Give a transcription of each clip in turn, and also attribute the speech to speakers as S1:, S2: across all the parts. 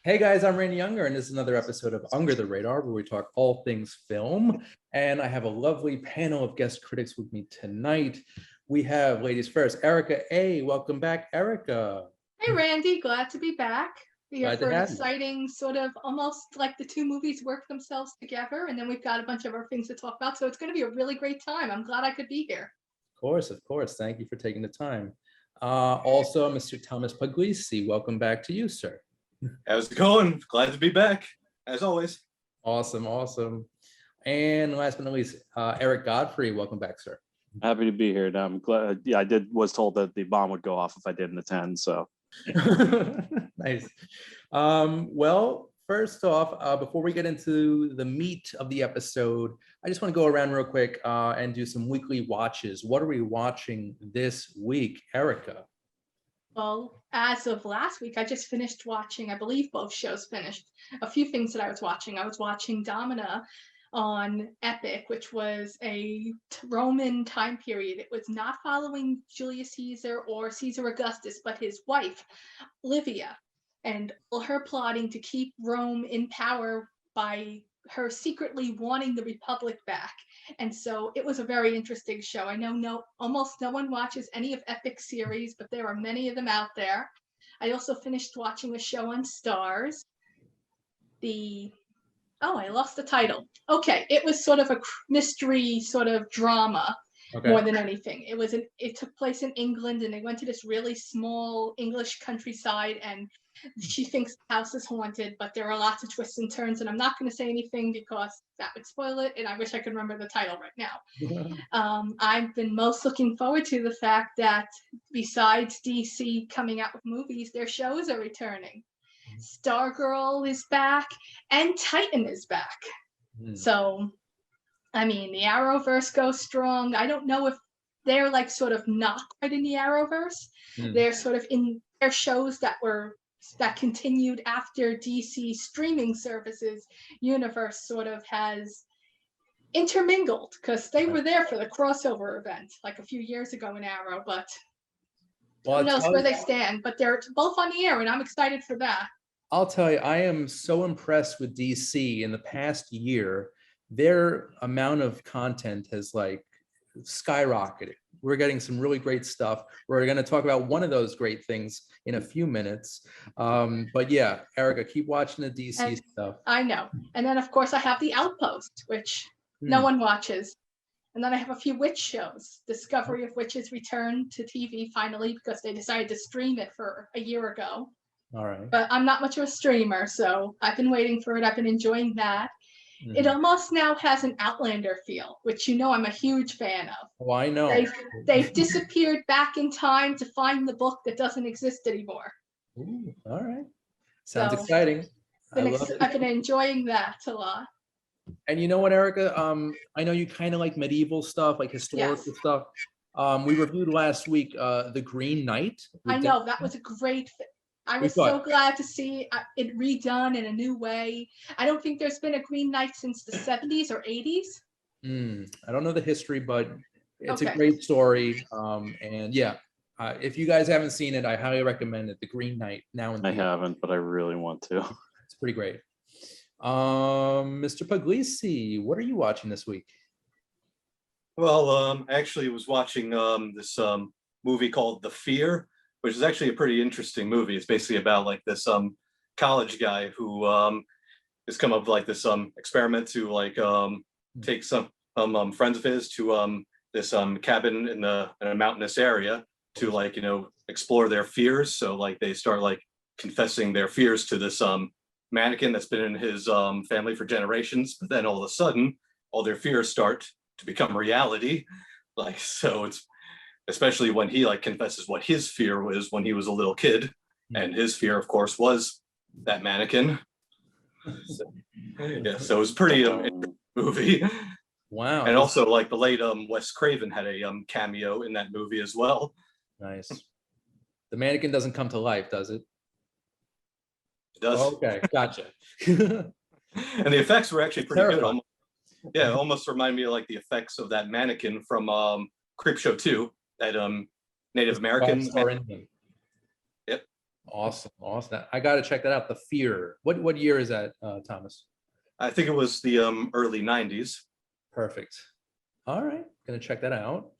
S1: Hey guys, I'm Randy Younger, and this is another episode of Under the Radar, where we talk all things film. And I have a lovely panel of guest critics with me tonight. We have, ladies first, Erica A. Welcome back, Erica.
S2: Hey Randy, glad to be back here
S1: Glad to
S2: for an
S1: have you.
S2: exciting sort of almost like the two movies work themselves together, and then we've got a bunch of other things to talk about. So it's going to be a really great time. I'm glad I could be here.
S1: Of course, of course. Thank you for taking the time. Also, Mr. Thomas Puglisi, welcome back to you, sir.
S3: How's it going? Glad to be back, as always.
S1: Awesome, awesome. And last but not least, Eric Godfrey, welcome back, sir.
S4: Happy to be here. I'm glad. Yeah, was told that the bomb would go off if I didn't attend. So
S1: Nice. Well, first off, before we get into the meat of the episode, I just want to go around real quick and do some weekly watches. What are we watching this week, Erica?
S2: Well, as of last week, I just finished watching, I believe both shows finished, a few things that I was watching. I was watching Domina on Epic, which was a Roman time period. It was not following Julius Caesar or Caesar Augustus, but his wife, Livia, and her plotting to keep Rome in power by her secretly wanting the Republic back. And so it was a very interesting show. I know almost no one watches any of Epic series, but there are many of them out there. I also finished watching a show on Stars. I lost the title. Okay, it was sort of a mystery sort of drama. Okay. More than anything. It took place in England, and they went to this really small English countryside, and she thinks the house is haunted, but there are lots of twists and turns, and I'm not going to say anything because that would spoil it, and I wish I could remember the title right now. I've been most looking forward to the fact that besides DC coming out with movies, their shows are returning. Stargirl is back, and Titan is back. So I mean, the Arrowverse goes strong. I don't know if they're like sort of not quite in the Arrowverse. They're sort of in their shows that continued after DC streaming services universe sort of has intermingled, because they were there for the crossover event like a few years ago in Arrow, but who knows where they stand. But they're both on the air, and I'm excited for that.
S1: I'll tell you, I am so impressed with DC in the past year. Their amount of content has like skyrocketed. We're getting some really great stuff. We're going to talk about one of those great things in a few minutes. But yeah, Erica, keep watching the DC stuff.
S2: I know. And then of course I have The Outpost, which no one watches. And then I have a few witch shows. Discovery of Witches returned to TV finally because they decided to stream it for a year ago.
S1: All right.
S2: But I'm not much of a streamer, so I've been waiting for it. I've been enjoying that. It almost now has an Outlander feel, which I'm a huge fan of.
S1: Oh, I know.
S2: They've disappeared back in time to find the book that doesn't exist anymore.
S1: Ooh, all right. Sounds exciting.
S2: I've been enjoying that a lot.
S1: And you know what, Erica? I know you kind of like medieval stuff, like historical stuff. We reviewed last week The Green Knight.
S2: I know, that was a great I was so glad to see it redone in a new way. I don't think there's been a Green Knight since the 70s or 80s.
S1: I don't know the history, but it's a great story. And yeah, if you guys haven't seen it, I highly recommend it. The Green Knight.
S4: I haven't, but I really want to.
S1: It's pretty great. Mr. Puglisi, what are you watching this week?
S3: Well, actually, I was watching this movie called The Fear, which is actually a pretty interesting movie. It's basically about like this college guy who has come up with like this experiment to like take some friends of his to this cabin in a mountainous area to like explore their fears. So like they start like confessing their fears to this mannequin that's been in his family for generations. But then all of a sudden, all their fears start to become reality. Like so, it's especially when he like confesses what his fear was when he was a little kid, and his fear, of course, was that mannequin. So it was pretty movie.
S1: Wow.
S3: And also, like the late Wes Craven had a cameo in that movie as well.
S1: Nice. The mannequin doesn't come to life, does it?
S3: It does.
S1: Okay, gotcha.
S3: And the effects were actually pretty good. It almost reminded me of like the effects of that mannequin from Creepshow 2. That Native American.
S1: Yep. Awesome. I got to check that out. The Fear. What year is that, Thomas?
S3: I think it was the early 90s.
S1: Perfect. All right, gonna check that out.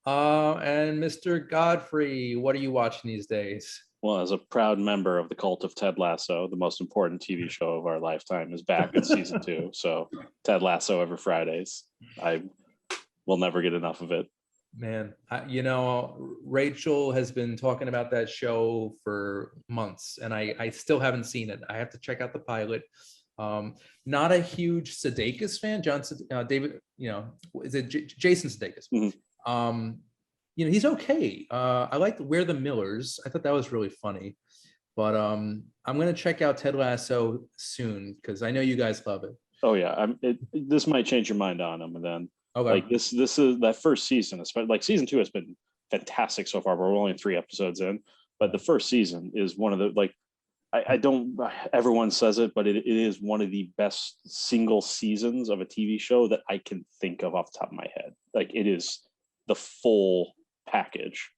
S1: And Mr. Godfrey, what are you watching these days?
S4: Well, as a proud member of the cult of Ted Lasso, the most important TV show of our lifetime is back in season 2. So Ted Lasso every Fridays. I will never get enough of it.
S1: Man, Rachel has been talking about that show for months, and I still haven't seen it. I have to check out the pilot. Not a huge Sudeikis fan. David, is it Jason Sudeikis?
S4: Mm-hmm.
S1: He's okay. I liked We're the Millers. I thought that was really funny. But I'm gonna check out Ted Lasso soon because I know you guys love it.
S4: Oh yeah, this might change your mind on him, and then
S1: okay.
S4: Like this is that first season, like season 2 has been fantastic so far. But we're only 3 episodes in, but the first season is one of the like. I don't. Everyone says it, but it is one of the best single seasons of a TV show that I can think of off the top of my head. Like it is the full package,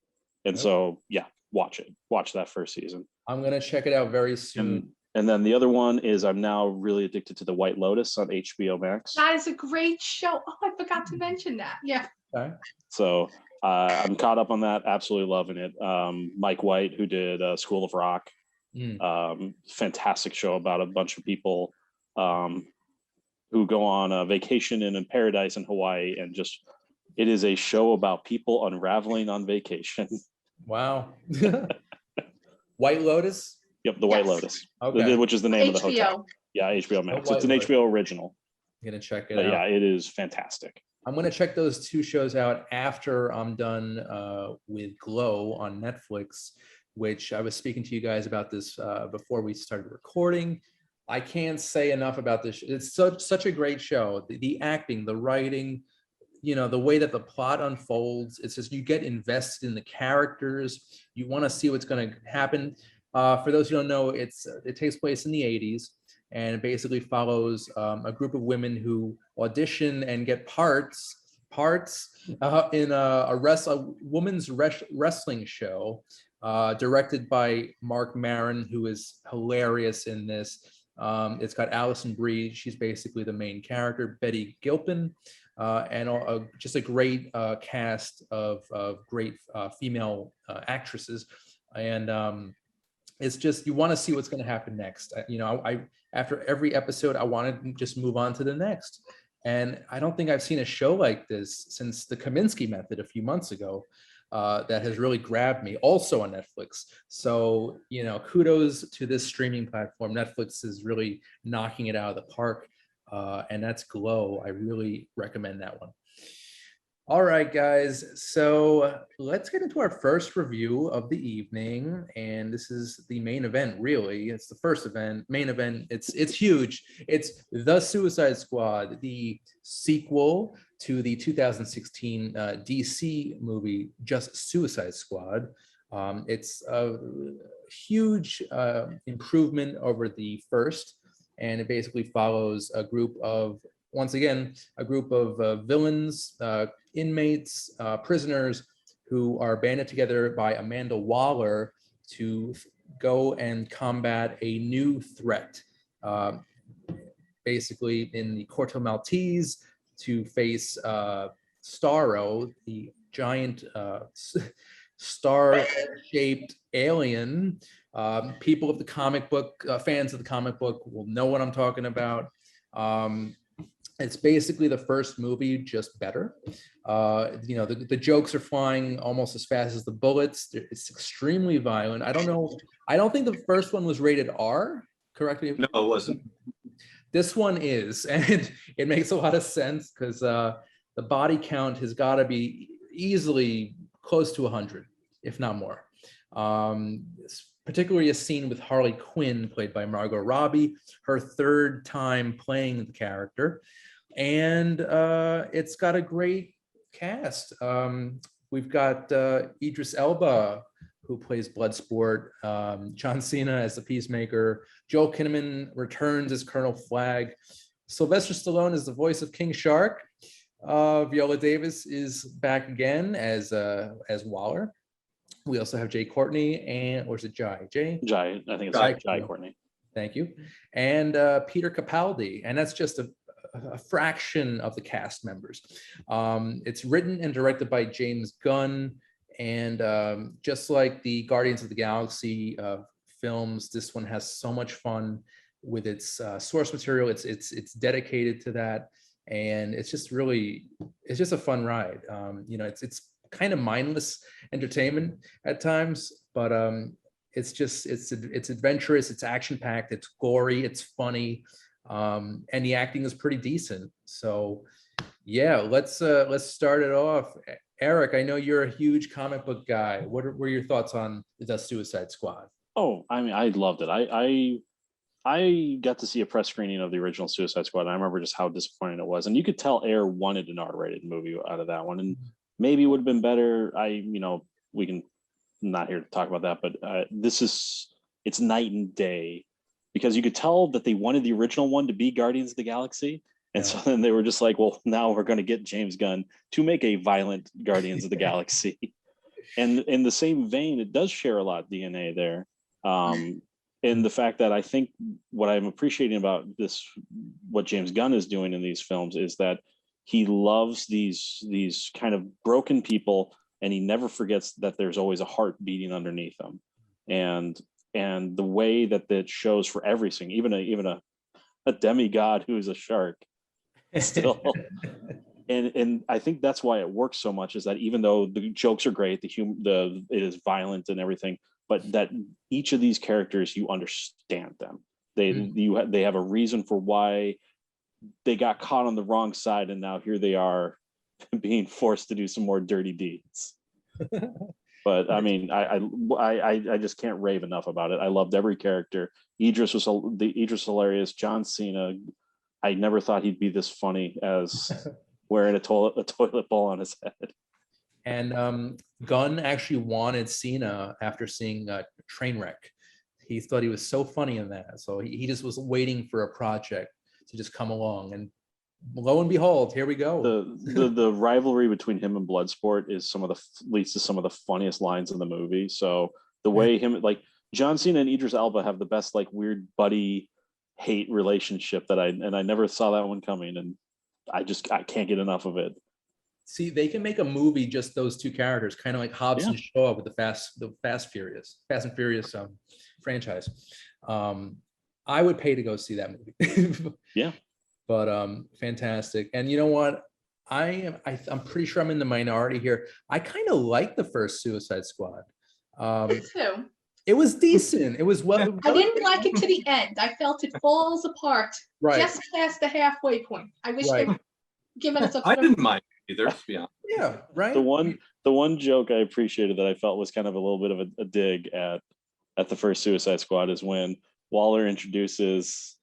S4: and so yeah, watch it. Watch that first season.
S1: I'm gonna check it out very soon.
S4: And then the other one is I'm now really addicted to The White Lotus on HBO Max.
S2: That is a great show. Oh, I forgot to mention that. Yeah.
S1: Okay.
S4: So I'm caught up on that. Absolutely loving it. Mike White, who did School of Rock. Fantastic show about a bunch of people who go on a vacation in a paradise in Hawaii, and just it is a show about people unraveling on vacation.
S1: Wow. White Lotus.
S4: Yep, The White Lotus.
S1: Okay.
S4: Which is the name
S2: HBO.
S4: of the hotel. Yeah, HBO Max.
S1: The
S4: It's an
S1: White
S4: HBO original.
S1: I'm gonna check it
S4: But
S1: out.
S4: yeah, it is fantastic.
S1: I'm gonna check those 2 shows out after I'm done with Glow on Netflix, which I was speaking to you guys about this before we started recording. I can't say enough about this. It's such a great show. The acting, the writing, the way that the plot unfolds. It's just you get invested in the characters. You want to see what's going to happen. For those who don't know, it takes place in the 80s, and it basically follows a group of women who audition and get parts in a women's wrestling show directed by Mark Maron, who is hilarious in this. It's got Alison Brie. She's basically the main character. Betty Gilpin, and just a great cast of great female actresses. And it's just, you want to see what's going to happen next. I after every episode, I want to just move on to the next. And I don't think I've seen a show like this since the Kaminsky Method a few months ago. That has really grabbed me, also on Netflix. So, kudos to this streaming platform. Netflix is really knocking it out of the park, and that's Glow. I really recommend that one. All right, guys. So let's get into our first review of the evening, and this is the main event. Really, it's the first main event. It's huge. It's The Suicide Squad, the sequel to the 2016 DC movie, Just Suicide Squad. It's a huge improvement over the first, and it basically follows a group of villains, inmates, prisoners who are banded together by Amanda Waller to go and combat a new threat. Basically, in the Corto Maltese, to face Starro, the giant star-shaped alien. People of the comic book, fans of the comic book, will know what I'm talking about. It's basically the first movie, just better. The jokes are flying almost as fast as the bullets. It's extremely violent. I don't know. I don't think the first one was rated R. Correct me.
S3: No, it wasn't.
S1: This one is, and it makes a lot of sense because the body count has got to be easily close to 100, if not more. Particularly a scene with Harley Quinn, played by Margot Robbie, her third time playing the character. And it's got a great cast. We've got Idris Elba, who plays Bloodsport, John Cena as the Peacemaker, Joel Kinnaman returns as Colonel Flagg, Sylvester Stallone is the voice of King Shark, Viola Davis is back again as Waller. We also have Jay Courtney or is it Jai? Jay?
S4: Jai, I think it's
S3: Jai.
S4: Jai Courtney.
S1: Thank you. And Peter Capaldi. And that's just a fraction of the cast members. It's written and directed by James Gunn. And just like the Guardians of the Galaxy films, this one has so much fun with its source material. It's dedicated to that. And it's just a fun ride. It's kind of mindless entertainment at times, but it's adventurous, it's action packed, it's gory, it's funny, and the acting is pretty decent. So yeah, let's start it off. Eric, I know you're a huge comic book guy. What were your thoughts on the Suicide Squad?
S4: Oh, I mean, I loved it. I got to see a press screening of the original Suicide Squad, and I remember just how disappointing it was. And you could tell Ayer wanted an R-rated movie out of that one, and maybe it would have been better. We can not here to talk about that, but it's night and day, because you could tell that they wanted the original one to be Guardians of the Galaxy. And so then they were just like, well, now we're going to get James Gunn to make a violent Guardians of the Galaxy. And in the same vein, it does share a lot of DNA there. And the fact that I think what I'm appreciating about what James Gunn is doing in these films, is that he loves these kind of broken people, and he never forgets that there's always a heart beating underneath them. And the way that shows for everything, even a demigod who is a shark still. And I think that's why it works so much, is that even though the jokes are great, it is violent and everything, but that each of these characters, you understand them. They have a reason for why they got caught on the wrong side, and now here they are being forced to do some more dirty deeds. But I mean, I just can't rave enough about it. I loved every character. Idris was hilarious. John Cena, I never thought he'd be this funny as wearing a toilet bowl on his head.
S1: And Gunn actually wanted Cena after seeing Trainwreck. He thought he was so funny in that, so he just was waiting for a project to just come along, and lo and behold, here we go.
S4: The rivalry between him and Bloodsport leads to some of the funniest lines in the movie. So the way John Cena and Idris Elba have the best weird buddy hate relationship I never saw that one coming, and I can't get enough of it.
S1: See, they can make a movie just those two characters, kind of like Hobbs and Shaw with the Fast and Furious franchise. I would pay to go see that movie.
S4: Yeah.
S1: But fantastic. And you know what? I'm pretty sure I'm in the minority here. I kind of like the first Suicide Squad.
S2: Me too.
S1: It was decent. It was well.
S2: I didn't like it to the end. I felt it falls apart just past the halfway point. I wish they'd given us
S3: I didn't mind either, to be honest.
S1: Yeah, right.
S4: The one joke I appreciated that I felt was kind of a little bit of a dig at the first Suicide Squad is when Waller introduces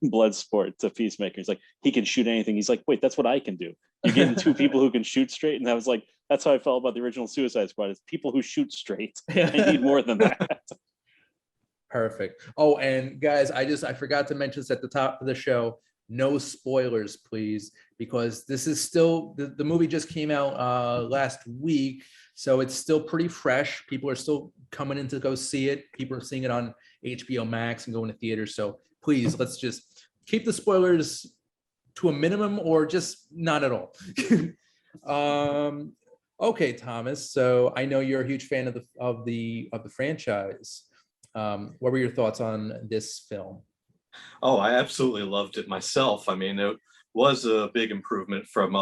S4: Bloodsport to Peacemaker. He's like, he can shoot anything. He's like, wait, that's what I can do. You're getting two people who can shoot straight. And I was like, that's how I felt about the original Suicide Squad, is people who shoot straight. I need more than that.
S1: Perfect. Oh, and guys, I forgot to mention this at the top of the show. No spoilers, please, because this is still, the movie just came out last week, so it's still pretty fresh. People are still coming in to go see it. People are seeing it on HBO Max and going to theaters. So please, let's just keep the spoilers to a minimum, or just not at all. Okay, Thomas. So I know you're a huge fan of the franchise. What were your thoughts on this film?
S3: Oh, I absolutely loved it myself. I mean, it was a big improvement from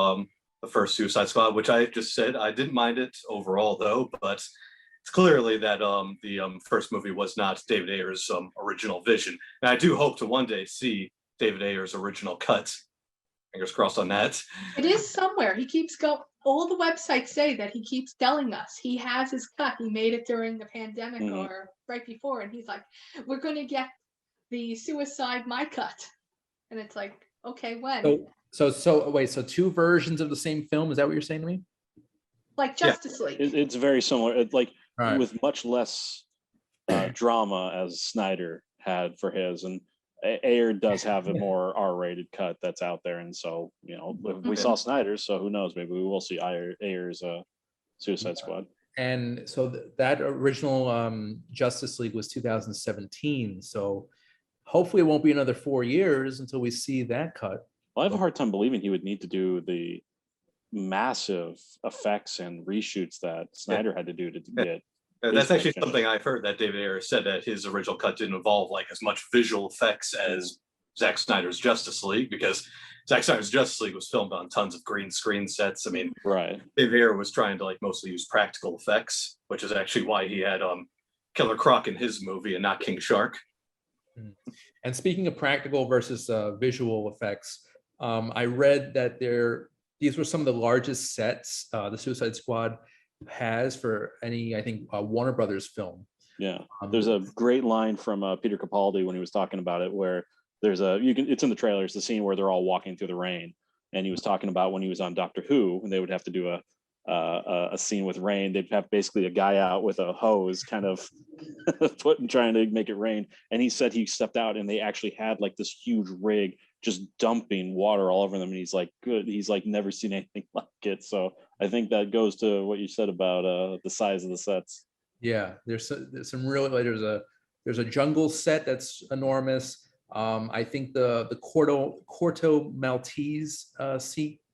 S3: the first Suicide Squad, which I just said I didn't mind it overall, though. But it's clearly that the first movie was not David Ayer's original vision, and I do hope to one day see David Ayer's original cut. Fingers crossed on that.
S2: It is somewhere. He keeps going. All the websites say that he keeps telling us he has his cut. He made it during the pandemic or right before, and he's like, "We're going to get the Suicide my cut," and it's like, okay, when?
S1: So wait, so two versions of the same film? Is that what you're saying to me?
S2: Like Justice League.
S4: It's very similar. It's with much less drama as Snyder had for his, and Ayer does have a more R-rated cut that's out there, and so we saw Snyder's, so who knows? Maybe we will see Ayer's Suicide Squad.
S1: And so that original Justice League was 2017. So hopefully it won't be another 4 years until we see that cut.
S4: Well, I have a hard time believing he would need to do the massive effects and reshoots that Snyder had to do to get.
S3: That's actually something I've heard, that David Ayer said, that his original cut didn't involve like as much visual effects as Zack Snyder's Justice League, because Zack Snyder's Justice League was filmed on tons of green screen sets. I mean,
S4: right.
S3: David Ayer was trying to like mostly use practical effects, which is actually why he had Killer Croc in his movie and not King Shark.
S1: And speaking of practical versus visual effects, I read that these were some of the largest sets the Suicide Squad has for any, I think, Warner Brothers film.
S4: Yeah, there's a great line from Peter Capaldi when he was talking about it, where there's it's in the trailers, the scene where they're all walking through the rain, and he was talking about when he was on Doctor Who, and they would have to do a scene with rain. They'd have basically a guy out with a hose, kind of trying to make it rain. And he said he stepped out, and they actually had like this huge rig just dumping water all over them. And he's like, good. He's like never seen anything like it. So I think that goes to what you said about the size of the sets.
S1: Yeah, there's some really, like, there's a jungle set that's enormous. I think the Corto Maltese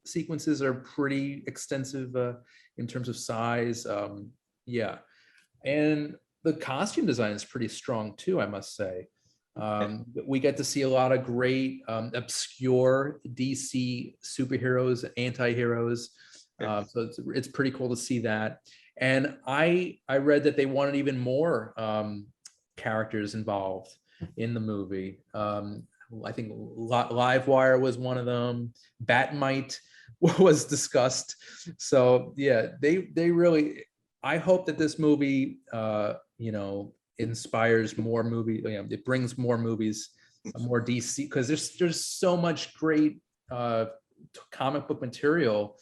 S1: sequences are pretty extensive in terms of size. Yeah, and the costume design is pretty strong too, I must say. We get to see a lot of great obscure DC superheroes, anti-heroes. So it's pretty cool to see that. And I read that they wanted even more characters involved in the movie. I think Livewire was one of them. Batmite was discussed. So yeah, they really. I hope that this movie, inspires more movies. It brings more movies, more DC, because there's so much great comic book material.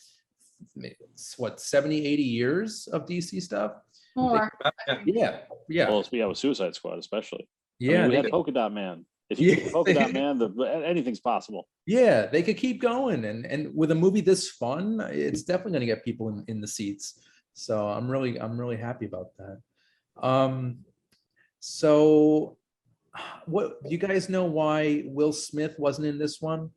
S1: It's what, 70, 80 years of DC stuff?
S2: More.
S1: Yeah.
S4: Well, yeah, with Suicide Squad especially.
S1: Yeah,
S4: I mean, we had Polka Dot Man. If you get Polka Dot Man, anything's possible.
S1: Yeah, they could keep going, and with a movie this fun, it's definitely going to get people in the seats. So I'm really happy about that. So what do you guys know why Will Smith wasn't in this one?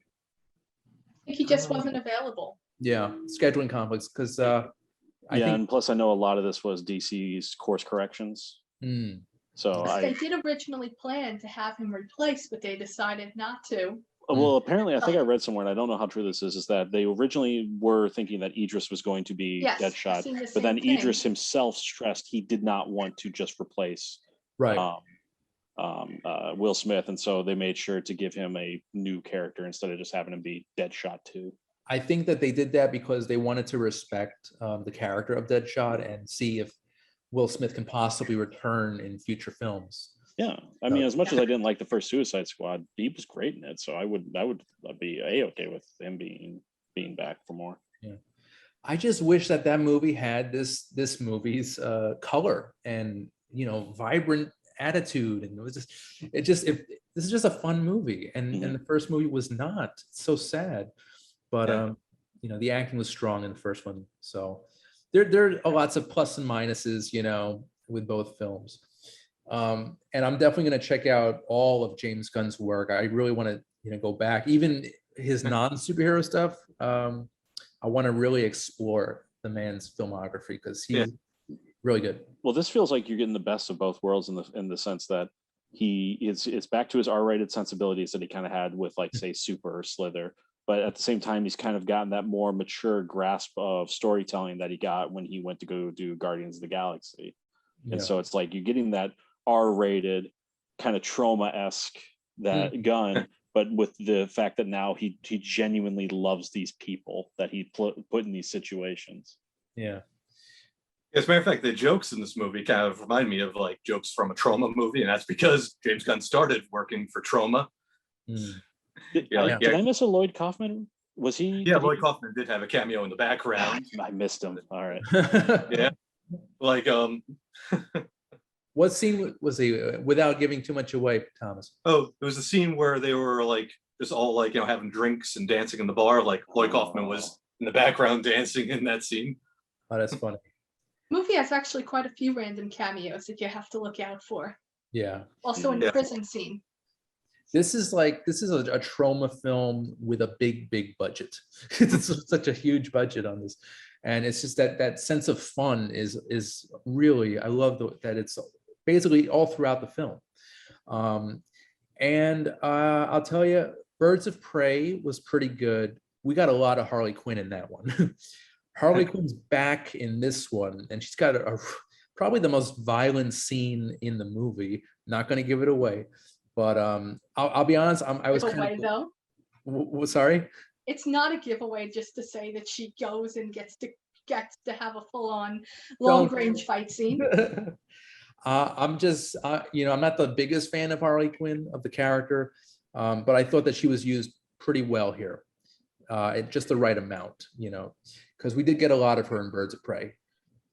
S2: I think he just wasn't available.
S1: Yeah, scheduling conflicts, because I think,
S4: and plus I know a lot of this was DC's course corrections. So
S2: they did originally plan to have him replaced, but they decided not to.
S4: Well, apparently, I think I read somewhere, and I don't know how true this is that they originally were thinking that Idris was going to be Deadshot, but then Idris himself stressed he did not want to just replace Will Smith, and so they made sure to give him a new character instead of just having him be Deadshot too.
S1: I think that they did that because they wanted to respect the character of Deadshot and see if Will Smith can possibly return in future films. Yeah,
S4: I mean, as much as I didn't like the first Suicide Squad, he was great in it, so I would be okay with him being back for more.
S1: Yeah, I just wish that movie had this movie's color and vibrant attitude, and this is just a fun movie, and the first movie was not. It's so sad, but the acting was strong in the first one, so there are lots of plus and minuses, with both films. And I'm definitely going to check out all of James Gunn's work. I really want to, go back, even his non-superhero stuff. I want to really explore the man's filmography because he's really good.
S4: Well, this feels like you're getting the best of both worlds in the sense that it's back to his R-rated sensibilities that he kind of had with, like, say, Super or Slither. But at the same time, he's kind of gotten that more mature grasp of storytelling that he got when he went to go do Guardians of the Galaxy. And so it's like you're getting that R-rated kind of trauma-esque that Gunn, but with the fact that now he genuinely loves these people that he put in these situations.
S1: Yeah.
S3: As a matter of fact, the jokes in this movie kind of remind me of like jokes from a Trauma movie, and that's because James Gunn started working for Trauma.
S4: Did I miss a Lloyd Kaufman? Was he?
S3: Yeah, Lloyd Kaufman did have a cameo in the background.
S4: I missed him. All right.
S3: Yeah, like
S1: What scene was he, without giving too much away, Thomas?
S3: Oh, it was the scene where they were like just all like having drinks and dancing in the bar. Like Lloyd Kaufman was in the background dancing in that scene.
S1: Oh, that's funny.
S2: Movie has actually quite a few random cameos that you have to look out for.
S1: Yeah.
S2: Also in
S3: Yeah.
S2: prison scene.
S1: This is a trauma film with a big budget. It's such a huge budget on this, and it's just that sense of fun is really, I love that it's basically all throughout the film. And I'll tell you, Birds of Prey was pretty good. We got a lot of Harley Quinn in that one. Harley Quinn's back in this one, and she's got probably the most violent scene in the movie. Not going to give it away, but I'll be honest. I was
S2: Giveaway, though.
S1: Sorry.
S2: It's not a giveaway just to say that she goes and gets to have a full-on long-range fight scene.
S1: I'm just, I'm not the biggest fan of Harley Quinn, of the character, but I thought that she was used pretty well here, at just the right amount, because we did get a lot of her in Birds of Prey.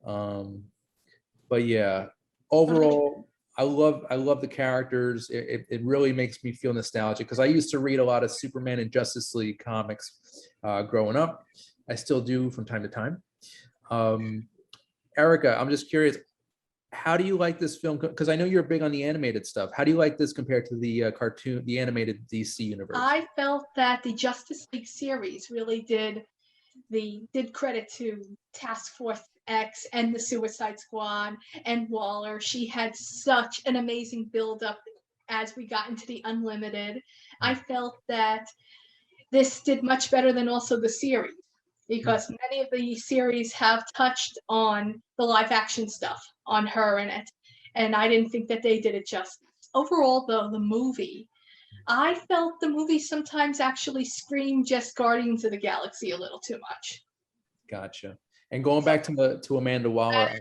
S1: But yeah, overall, I love the characters. It really makes me feel nostalgic because I used to read a lot of Superman and Justice League comics growing up. I still do from time to time. Erica, I'm just curious, how do you like this film? Because I know you're big on the animated stuff. How do you like this compared to the cartoon, the animated DC universe?
S2: I felt that the Justice League series really did credit to Task Force X and the Suicide Squad and Waller. She had such an amazing build-up as we got into the Unlimited. I felt that this did much better than also the series, because many of the series have touched on the live action stuff on her in it, and I didn't think that they did it justice. Overall, though, the movie, I felt the movie sometimes actually screamed just Guardians of the Galaxy a little too much.
S1: Gotcha. And going back to Amanda Waller.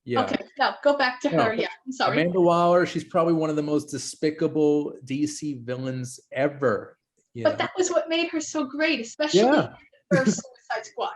S1: Yeah.
S2: Okay, no, go back to her. Yeah, I'm sorry.
S1: Amanda Waller, she's probably one of the most despicable DC villains ever.
S2: But that was what made her so great, especially the first Suicide Squad.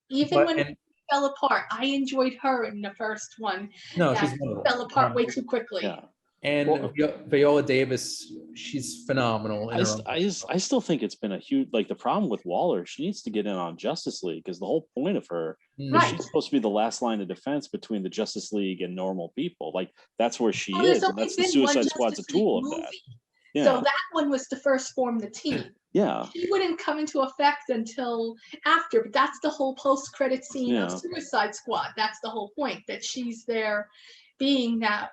S2: When it fell apart, I enjoyed her in the first one.
S1: No,
S2: that
S1: she's wonderful.
S2: Fell apart way too quickly.
S4: Yeah.
S1: And Viola Davis, she's phenomenal.
S4: I still think it's been a huge, like, the problem with Waller, she needs to get in on Justice League, because the whole point of her is she's supposed to be the last line of defense between the Justice League and normal people. Like, that's where she is, and that's the Suicide Squad's a tool of that. Yeah.
S2: So that one was to first form the team.
S4: Yeah.
S2: She wouldn't come into effect until after, but that's the whole post-credit scene of Suicide Squad. That's the whole point, that she's there being that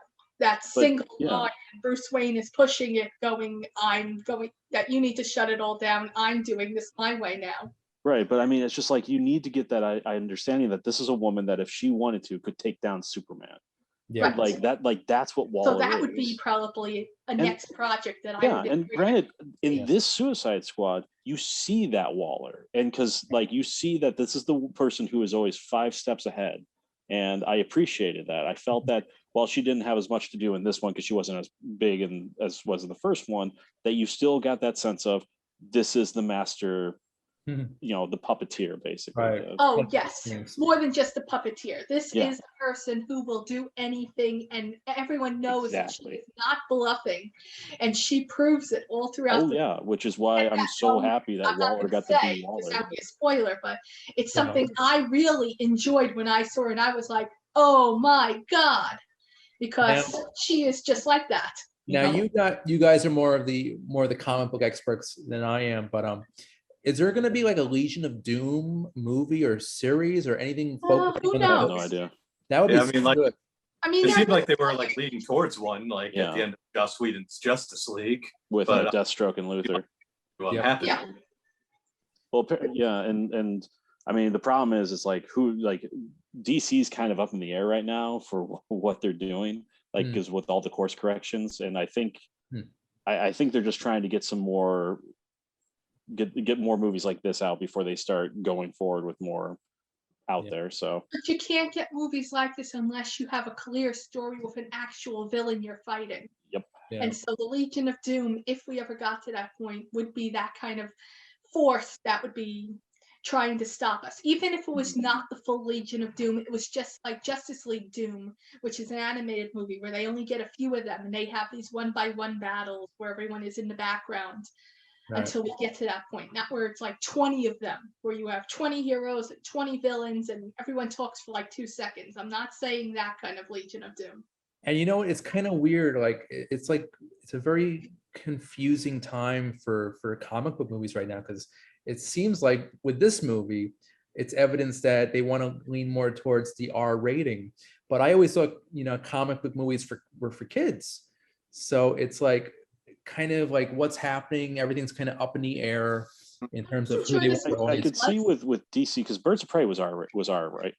S2: single line. Bruce Wayne is pushing it, that you need to shut it all down. I'm doing this my way now.
S4: Right, but I mean, it's just like, you need to get that understanding that this is a woman that, if she wanted to, could take down Superman.
S1: Yeah,
S2: right.
S4: Like that, like that's what Waller is.
S2: So that would be probably a next project that I would.
S4: Yeah, and granted, in this Suicide Squad, you see that Waller, and because like you see that this is the person who is always 5 steps ahead, and I appreciated that. I felt that while she didn't have as much to do in this one because she wasn't as big and as was in the first one, that you still got that sense of this is the master. The puppeteer, basically.
S1: Right.
S2: Yes, more than just the puppeteer. This is a person who will do anything, and everyone knows that she is not bluffing, and she proves it all throughout.
S4: Which is why I'm so happy that Waller got to be Waller.
S2: It's not a spoiler, but it's something I really enjoyed when I saw it, and I was like, oh my God, because she is just like that.
S1: Now you guys are more of the comic book experts than I am, but is there going to be like a Legion of Doom movie or series or anything?
S2: Who knows?
S4: I have no idea.
S1: That would be good.
S3: It seemed like they were like leading towards one, like at the end of Joss Whedon's Justice League
S4: with Deathstroke and Luther.
S3: I'm happy.
S2: Yeah.
S4: Well, and I mean, the problem is, it's like DC's kind of up in the air right now for what they're doing, like, because with all the course corrections, and I think I think they're just trying to get some more. Get more movies like this out before they start going forward with more out there. So,
S2: but you can't get movies like this unless you have a clear story with an actual villain you're fighting.
S4: Yep.
S1: Yeah.
S2: And so the Legion of Doom, if we ever got to that point, would be that kind of force that would be trying to stop us. Even if it was not the full Legion of Doom, it was just like Justice League Doom, which is an animated movie where they only get a few of them, and they have these 1-by-1 battles where everyone is in the background.
S1: Right.
S2: until we get to that point. Not where it's like 20 of them, where you have 20 heroes and 20 villains and everyone talks for like 2 seconds. I'm not saying that kind of Legion of Doom.
S1: And you know, it's kind of weird. Like it's a very confusing time for comic book movies right now, because it seems like with this movie, it's evidence that they want to lean more towards the R rating. But I always thought, you know, comic book movies were for kids. So it's like kind of like what's happening. Everything's kind of up in the air in terms of who they want to
S4: I could see with DC, because Birds of Prey was R, right?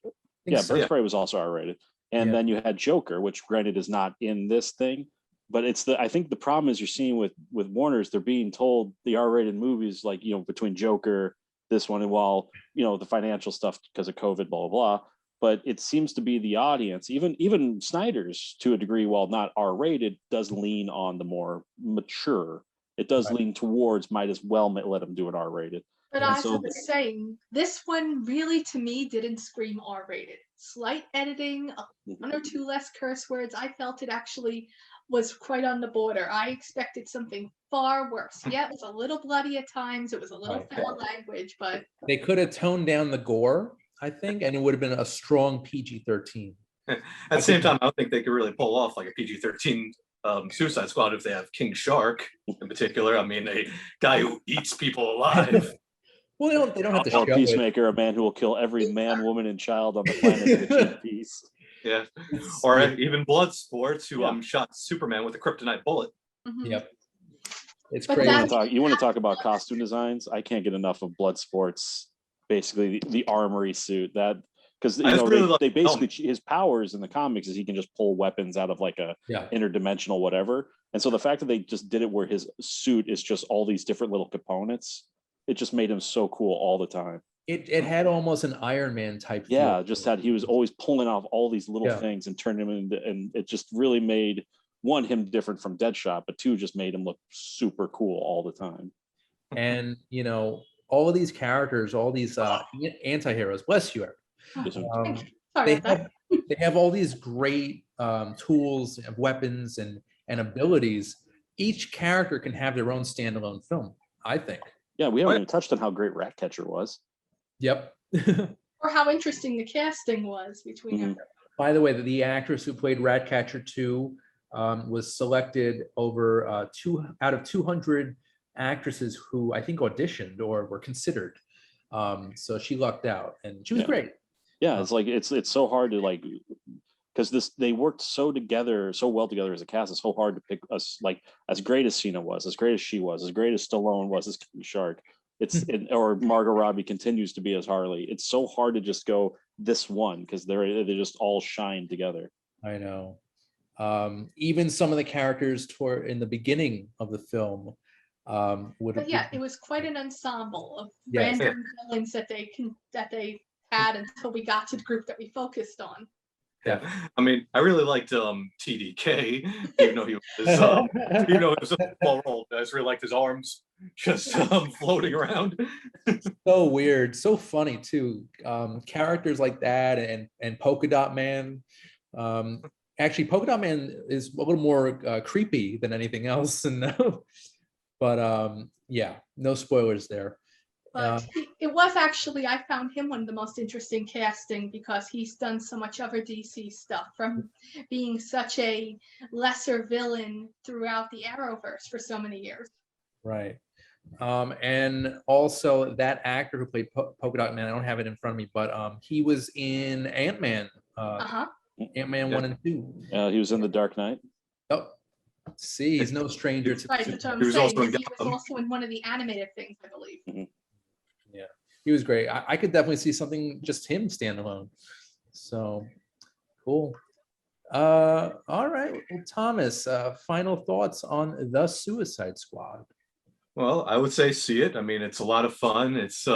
S4: Yeah,
S1: so.
S4: Birds of Prey was also R rated. And then you had Joker, which granted is not in this thing, but I think the problem is you're seeing with Warner's, they're being told the R-rated movies, like, you know, between Joker, this one, and while, you know, the financial stuff because of COVID, blah, blah, blah, but it seems to be the audience, even Snyder's to a degree, while not R-rated, does lean on the more mature. It does lean towards, might as well let them do an R-rated.
S2: But as I was saying, this one really, to me, didn't scream R-rated. Slight editing, 1 or 2 less curse words. I felt it actually was quite on the border. I expected something far worse. Yeah, it was a little bloody at times. It was a little foul language, but
S1: They could have toned down the gore, I think, and it would have been a strong PG-13.
S3: At the same time, I don't think they could really pull off like a PG-13 Suicide Squad if they have King Shark in particular. I mean, a guy who eats people alive.
S1: Well, they don't have to show
S4: Or Peacemaker, a man who will kill every man, woman, and child on the planet to achieve peace.
S3: Yeah, or even Bloodsport, who shot Superman with a kryptonite bullet.
S1: Yep, it's
S2: But
S1: crazy.
S4: You want to talk about costume designs? I can't get enough of Bloodsport's basically the armory suit, that because you know they basically his powers in the comics is he can just pull weapons out of like a interdimensional whatever, and so the fact that they just did it where his suit is just all these different little components, it just made him so cool all the time.
S1: It had almost an Iron Man type.
S4: Yeah, he was always pulling off all these little things and turning them into, and it just really made him different from Deadshot, but 2 just made him look super cool all the time.
S1: And you know, all of these characters, all these anti-heroes, bless you, Eric. They have all these great tools and weapons and abilities. Each character can have their own standalone film, I think.
S4: Yeah, we haven't even touched on how great Ratcatcher was.
S1: Yep.
S2: Or how interesting the casting was between them.
S1: By the way, the actress who played Ratcatcher 2 was selected over 2 out of 200 actresses who I think auditioned or were considered. So she lucked out, and she was great.
S4: Yeah, it's like it's so hard to like, because they worked so well together as a cast. It's so hard to pick us, like, as great as Cena was, as great as she was, as great as Stallone was as King Shark. Or Margot Robbie continues to be as Harley. It's so hard to just go this one because they just all shine together.
S1: I know. Even some of the characters in the beginning of the film
S2: it was quite an ensemble of random villains that they had until we got to the group that we focused on.
S3: Yeah, I mean, I really liked TDK, even though he was a small role. I just really liked his arms just floating around.
S1: So weird, so funny too. Characters like that and Polka Dot Man. Actually, Polka Dot Man is a little more creepy than anything else, but no spoilers there.
S2: But it was actually, I found him one of the most interesting casting because he's done so much other DC stuff, from being such a lesser villain throughout the Arrowverse for so many years.
S1: Right. And also that actor who played Polka Dot Man, I don't have it in front of me, but he was in Ant-Man. Ant-Man 1 and 2.
S4: He was in The Dark Knight.
S1: Oh, see, he's no stranger to.
S2: Right, that's what I'm saying. He was also in one of the animated things, I believe.
S1: Mm-hmm. Yeah, he was great. I could definitely see something just him standalone. So cool. All right, well, Thomas, final thoughts on The Suicide Squad?
S3: Well, I would say see it. I mean, it's a lot of fun. It's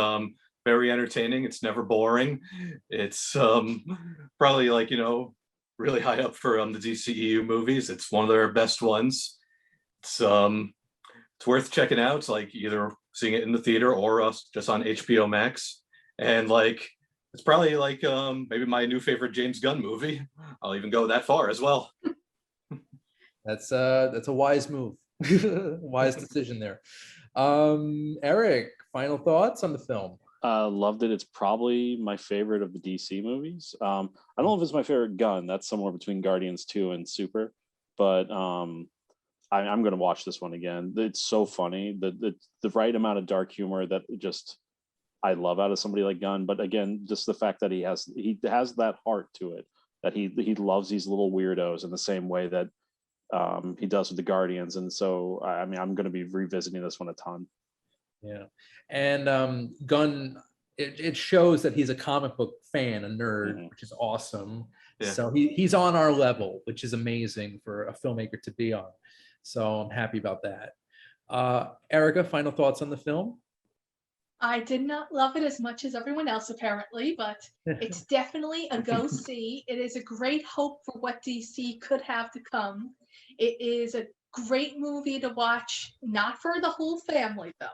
S3: very entertaining. It's never boring. It's probably like, really high up for the DCEU movies. It's one of their best ones. It's worth checking out. It's like either seeing it in the theater or just on HBO Max. And like, it's probably like maybe my new favorite James Gunn movie. I'll even go that far as well.
S1: That's a wise move. Wise decision there. Eric, final thoughts on the film?
S4: Loved it. It's probably my favorite of the DC movies. I don't know if it's my favorite gun. That's somewhere between Guardians 2 and Super, but I'm going to watch this one again. It's so funny. The right amount of dark humor that just I love out of somebody like Gunn. But again, just the fact that he has that heart to it, that he loves these little weirdos in the same way that he does with the Guardians. And so I mean, I'm going to be revisiting this one a ton.
S1: Yeah. And Gunn, it shows that he's a comic book fan, a nerd, which is awesome.
S3: Yeah.
S1: So he's on our level, which is amazing for a filmmaker to be on. So I'm happy about that. Erica, final thoughts on the film?
S2: I did not love it as much as everyone else, apparently, but it's definitely a go see. It is a great hope for what DC could have to come. It is a great movie to watch, not for the whole family, though.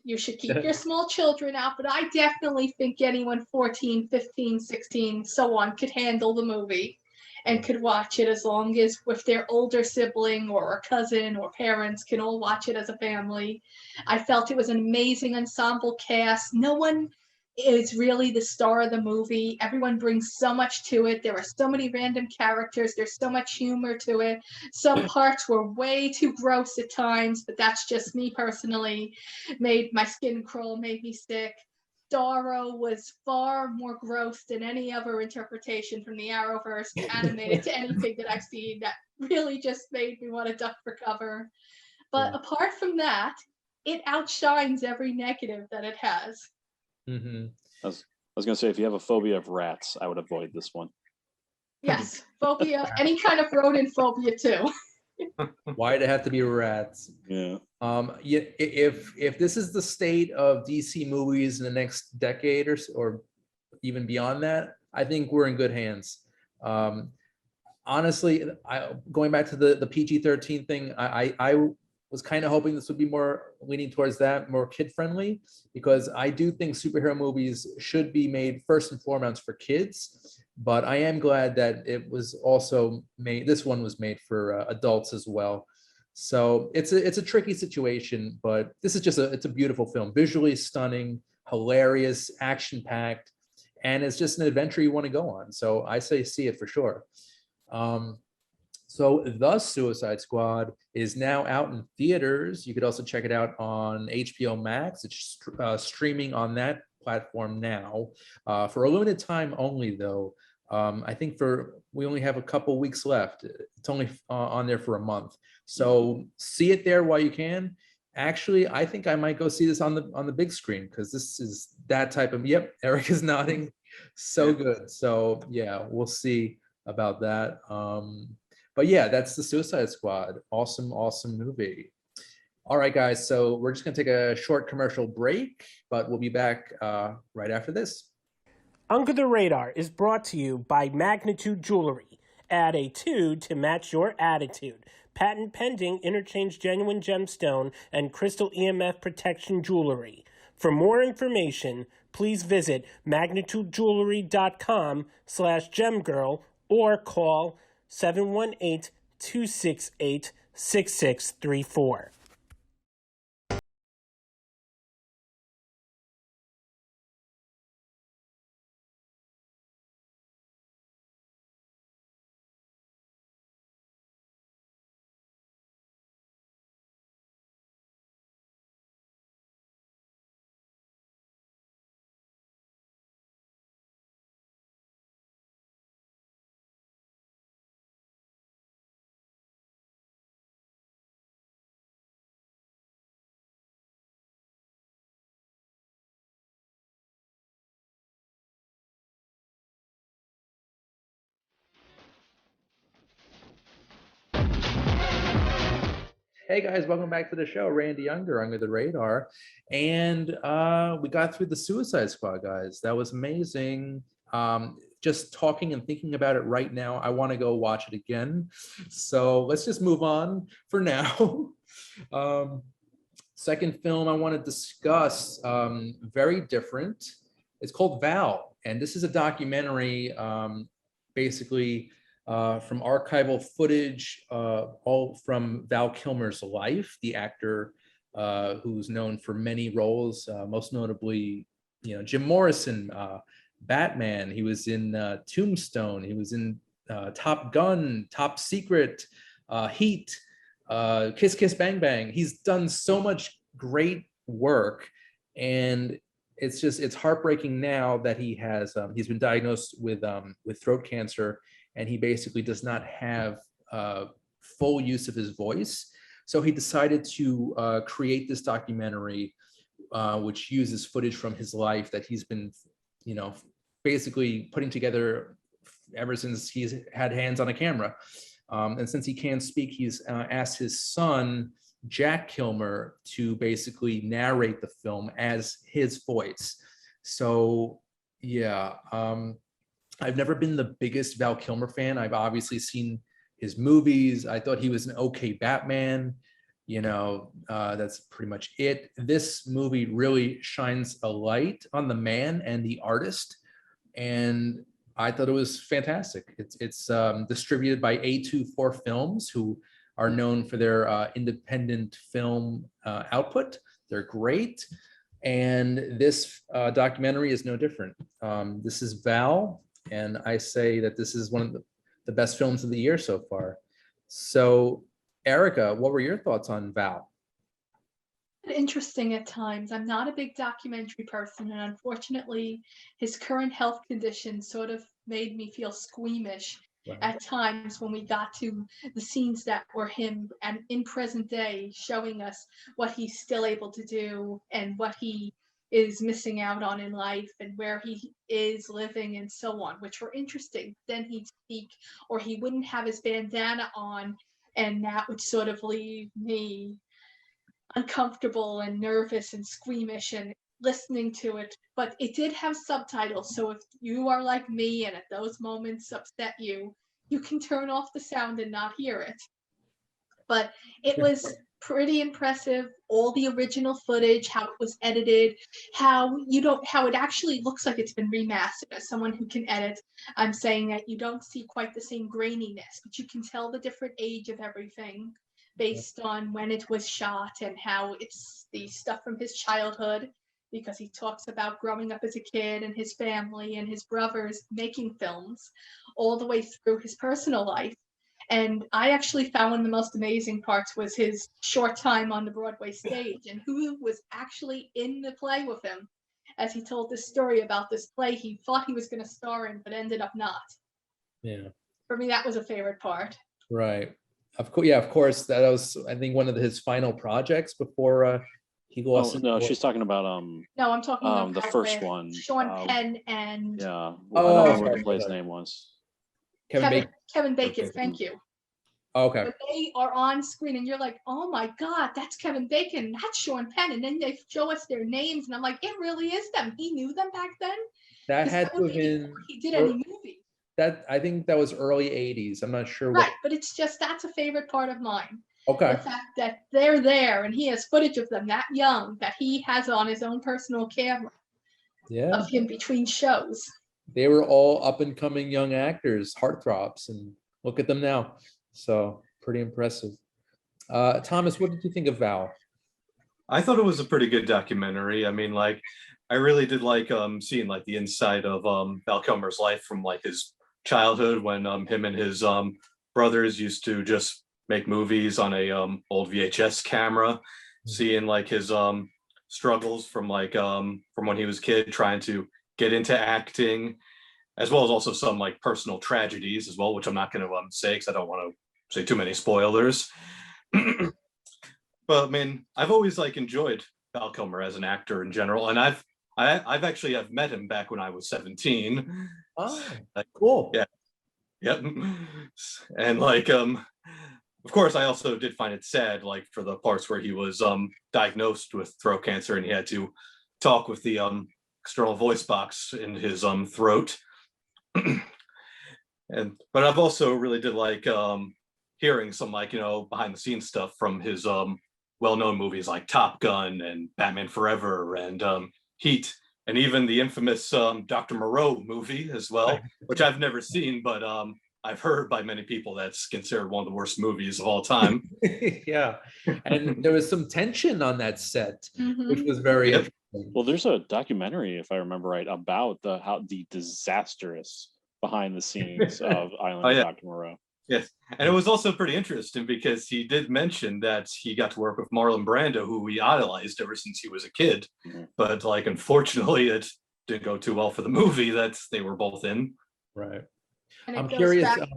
S2: You should keep your small children out, but I definitely think anyone 14, 15, 16, so on could handle the movie and could watch it as long as with their older sibling or a cousin or parents can all watch it as a family. I felt it was an amazing ensemble cast. No one is really the star of the movie. Everyone brings so much to it. There are so many random characters. There's so much humor to it. Some parts were way too gross at times, but that's just me personally. Made my skin crawl, made me sick. Starro was far more gross than any other interpretation from the Arrowverse animated to anything that I've seen. That really just made me want to duck for cover. But apart from that, it outshines every negative that it has.
S4: I was going to say, if you have a phobia of rats, I would avoid this one.
S2: Yes, phobia, any kind of rodent phobia too.
S1: Why'd it have to be rats?
S4: Yeah.
S1: If this is the state of DC movies in the next decade or even beyond that, I think we're in good hands. Honestly, going back to the PG-13 thing, I was kind of hoping this would be more leaning towards that, more kid-friendly, because I do think superhero movies should be made first and foremost for kids. But I am glad that it was also made. This one was made for adults as well. So it's a tricky situation, but this is just it's a beautiful film, visually stunning, hilarious, action-packed, and it's just an adventure you want to go on. So I say see it for sure. So The Suicide Squad is now out in theaters. You could also check it out on HBO Max. It's streaming on that platform now for a limited time only, though. I think we only have a couple weeks left. It's only on there for a month. So see it there while you can. Actually, I think I might go see this on the big screen, because this is that type of, yep, Eric is nodding. So good. So yeah, we'll see about that. But yeah, that's The Suicide Squad. Awesome, awesome movie. All right, guys. So we're just going to take a short commercial break, but we'll be back right after this.
S5: Under the Radar is brought to you by Magnitude Jewelry. Add a 2 to match your attitude. Patent pending, interchange genuine gemstone and crystal EMF protection jewelry. For more information, please visit magnitudejewelry.com/gemgirl or call 718-268-6634.
S1: Hey guys, welcome back to the show. Randy Younger, Under the Radar. And we got through The Suicide Squad, guys. That was amazing. Just talking and thinking about it right now, I want to go watch it again. So let's just move on for now. Second film I want to discuss, very different. It's called Val. And this is a documentary basically from archival footage, all from Val Kilmer's life, the actor who's known for many roles, most notably, Jim Morrison, Batman. He was in Tombstone. He was in Top Gun, Top Secret, Heat, Kiss Kiss Bang Bang. He's done so much great work, and it's heartbreaking now that he's been diagnosed with throat cancer, and he basically does not have full use of his voice. So he decided to create this documentary, which uses footage from his life that he's been, basically putting together ever since he's had hands on a camera. And since he can't speak, he's asked his son, Jack Kilmer, to basically narrate the film as his voice. So, yeah, I've never been the biggest Val Kilmer fan. I've obviously seen his movies. I thought he was an okay Batman. That's pretty much it. This movie really shines a light on the man and the artist, and I thought it was fantastic. It's distributed by A24 Films, who are known for their independent film output. They're great, and this documentary is no different. This is Val, and I say that this is one of the best films of the year so far. So, Erica, what were your thoughts on Val?
S2: Interesting at times. I'm not a big documentary person, and unfortunately, his current health condition sort of made me feel squeamish at times when we got to the scenes that were him and in present day, showing us what he's still able to do and what he is missing out on in life and where he is living and so on, which were interesting. Then he'd speak, or he wouldn't have his bandana on, and that would sort of leave me uncomfortable and nervous and squeamish and listening to it. But it did have subtitles, so if you are like me and at those moments upset you, you can turn off the sound and not hear it. But it was pretty impressive. All the original footage, how it was edited, how it actually looks like it's been remastered. As someone who can edit, I'm saying that you don't see quite the same graininess, but you can tell the different age of everything based on when it was shot and how it's the stuff from his childhood, because he talks about growing up as a kid and his family and his brothers making films, all the way through his personal life. And I actually found one of the most amazing parts was his short time on the Broadway stage and who was actually in the play with him. As he told this story about this play he thought he was going to star in, but ended up not.
S1: Yeah.
S2: For me, that was a favorite part.
S1: Right. Of course. Yeah, of course. That was, I think, one of his final projects before he lost.
S4: Oh, no, she's talking about
S2: No, I'm talking about
S4: the first one.
S2: Sean Penn and
S4: Yeah.
S1: Oh,
S4: I don't know what
S1: sorry,
S4: the play's
S1: sorry.
S4: name was.
S2: Kevin Bacon.
S1: Okay.
S2: Thank you.
S1: Okay.
S2: But they are on screen and you're like, oh my God, that's Kevin Bacon. That's Sean Penn. And then they show us their names and I'm like, it really is them. He knew them back then.
S1: That had to have been,
S2: he did any movie.
S1: I think that was early 80s. I'm not sure
S2: Right, but it's just, that's a favorite part of mine.
S1: Okay.
S2: The fact that they're there and he has footage of them that young, that he has on his own personal camera.
S1: Yeah.
S2: Of him between shows.
S1: They were all up and coming young actors, heartthrobs, and look at them now. So pretty impressive. Thomas, what did you think of Val?
S3: I thought it was a pretty good documentary. I mean, like, I really did like seeing like the inside of Val Kilmer's life from like his childhood when him and his brothers used to just make movies on a old VHS camera, seeing like his struggles from when he was a kid trying to get into acting, as well as also some like personal tragedies as well, which I'm not going to say because I don't want to say too many spoilers. But I mean, I've always like enjoyed Val Kilmer as an actor in general, and I've actually met him back when I was 17.
S1: Oh, cool.
S3: Yeah. Yep. And like of course I also did find it sad, like for the parts where he was diagnosed with throat cancer and he had to talk with the external voice box in his throat. But I've also really did like hearing some like, behind the scenes stuff from his well-known movies like Top Gun and Batman Forever and Heat, and even the infamous Dr. Moreau movie as well, which I've never seen, but I've heard by many people that's considered one of the worst movies of all time.
S1: Yeah, and there was some tension on that set, which
S2: Mhm.
S1: was very
S3: Yep.
S1: interesting.
S4: Well, there's a documentary, if I remember right, about the disastrous behind the scenes of Island
S3: Oh
S4: of
S3: yeah,
S4: Dr. Moreau.
S3: yes. And it was also pretty interesting because he did mention that he got to work with Marlon Brando, who he idolized ever since he was a kid.
S4: Mhm.
S3: But like, unfortunately, it didn't go too well for the movie that they were both in.
S1: Right.
S2: And
S1: I'm
S2: it goes
S1: curious.
S2: back,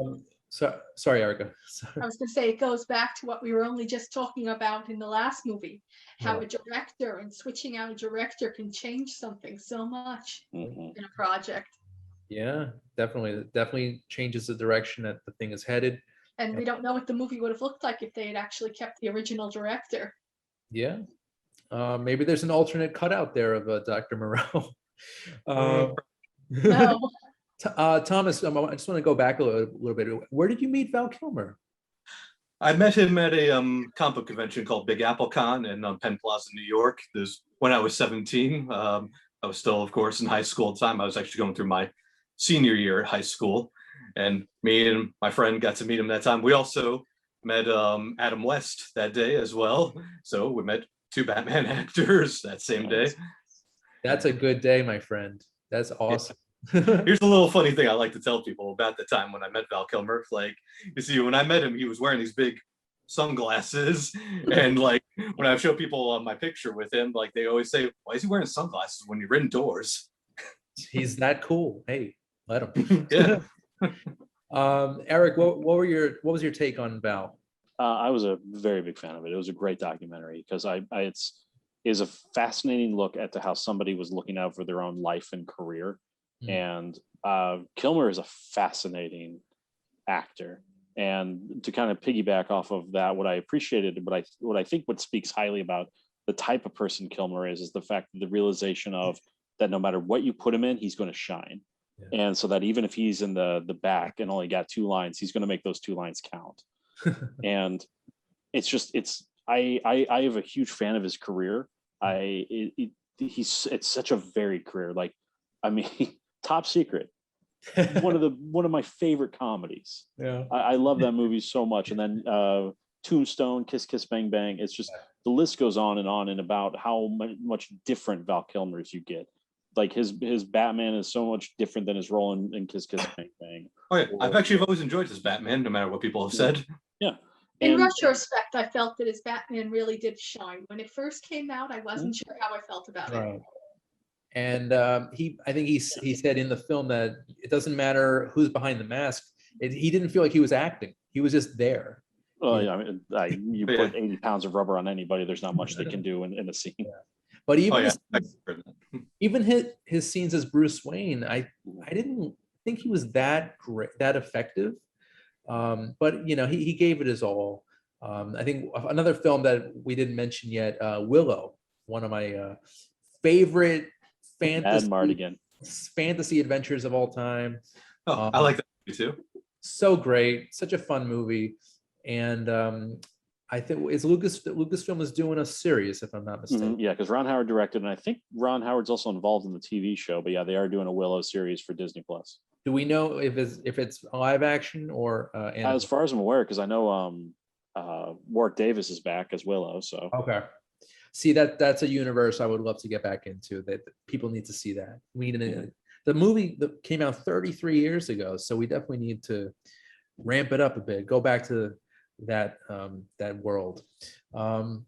S1: Sorry, Erica.
S2: I was going to say, it goes back to what we were only just talking about in the last movie, how
S1: Yeah.
S2: a director and switching out a director can change something so much
S4: Mhm.
S2: in a project.
S1: Yeah, definitely changes the direction that the thing is headed.
S2: And we don't know what the movie would have looked like if they had actually kept the original director.
S1: Yeah. Maybe there's an alternate cut out there of Dr. Moreau. Um,
S2: No,
S1: Thomas, I just want to go back a little bit. Where did you meet Val Kilmer?
S3: I met him at a comic book convention called Big Apple Con in Penn Plaza, New York. This when I was 17. I was still, of course, in high school at the time. I was actually going through my senior year at high school, and me and my friend got to meet him that time. We also met Adam West that day as well. So we met two Batman actors that same day.
S1: That's a good day, my friend. That's awesome.
S3: Here's a little funny thing I like to tell people about the time when I met Val Kilmer. Like, you see, when I met him, he was wearing these big sunglasses, and like when I show people my picture with him, like they always say, "Why is he wearing sunglasses when you're indoors?"
S1: He's that cool. Hey, let him.
S3: Yeah.
S1: Eric, what was your take on Val?
S4: I was a very big fan of it. It was a great documentary because it's is a fascinating look at how somebody was looking out for their own life and career. And Kilmer is a fascinating actor. And to kind of piggyback off of that, what I appreciated, what I think what speaks highly about the type of person Kilmer is the fact that the realization of that no matter what you put him in, he's going to shine. Yeah. And so that even if he's in the back and only got 2 lines, he's going to make those 2 lines count. And it's I have a huge fan of his career. It's such a varied career. Like, I mean, Top Secret, one of my favorite comedies.
S1: Yeah,
S4: I love that movie so much. And then Tombstone, Kiss Kiss Bang Bang. It's just the list goes on and about how much different Val Kilmer's you get. Like his Batman is so much different than his role in Kiss Kiss Bang Bang.
S3: Oh yeah, I've actually always enjoyed his Batman, no matter what people have said.
S4: Yeah.
S2: In retrospect, I felt that his Batman really did shine. When it first came out, I wasn't sure how I felt about it.
S1: And I think he said in the film that it doesn't matter who's behind the mask. He didn't feel like he was acting. He was just there.
S4: Well, yeah, I mean, you put 80 pounds of rubber on anybody, there's not much they can do in a scene.
S1: Yeah. But even his scenes as Bruce Wayne, I didn't think he was that great, that effective. But you know, he gave it his all. I think another film that we didn't mention yet, Willow, one of my favorite fantasy adventures of all time.
S3: Oh, I like that movie too.
S1: So great, such a fun movie, and I think Lucasfilm is doing a series, if I'm not mistaken.
S4: Yeah, because Ron Howard directed, and I think Ron Howard's also involved in the TV show. But yeah, they are doing a Willow series for Disney Plus.
S1: Do we know if it's live action or
S4: as far as I'm aware? Because I know Warwick Davis is back as Willow. So
S1: okay, see that's a universe I would love to get back into. That people need to see that. We need the movie that came out 33 years ago, so we definitely need to ramp it up a bit. Go back to that world. All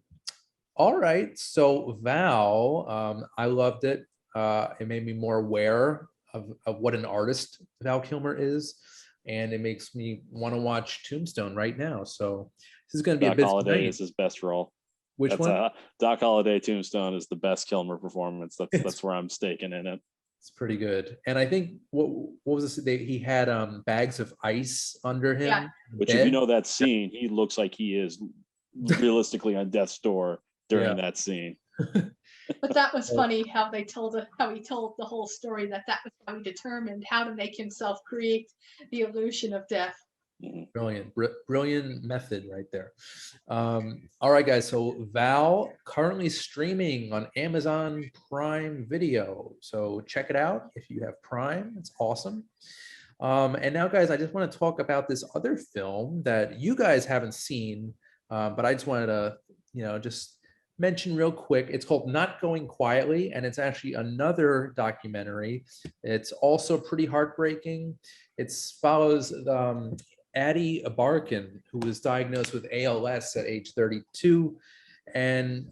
S1: right, so Val, I loved it. It made me more aware of what an artist Val Kilmer is, and it makes me want to watch Tombstone right now. So this is going to be
S4: Doc
S1: a busy
S4: Holliday
S1: night.
S4: is his best role.
S1: Which one?
S4: Doc Holliday Tombstone is the best Kilmer performance. That's where I'm staking in it.
S1: It's pretty good. And I think what was this? He had bags of ice under him.
S2: Yeah.
S4: Which, if you know that scene, he looks like he is realistically on death's door during that scene.
S2: But that was funny how he told the whole story, that was how he determined how to make himself create the illusion of death.
S1: Brilliant method right there. All right, guys. So Val currently streaming on Amazon Prime Video. So check it out if you have Prime. It's awesome. And now, guys, I just want to talk about this other film that you guys haven't seen, but I just wanted to, just mention real quick. It's called Not Going Quietly, and it's actually another documentary. It's also pretty heartbreaking. It follows Addie Barkin, who was diagnosed with ALS at age 32, and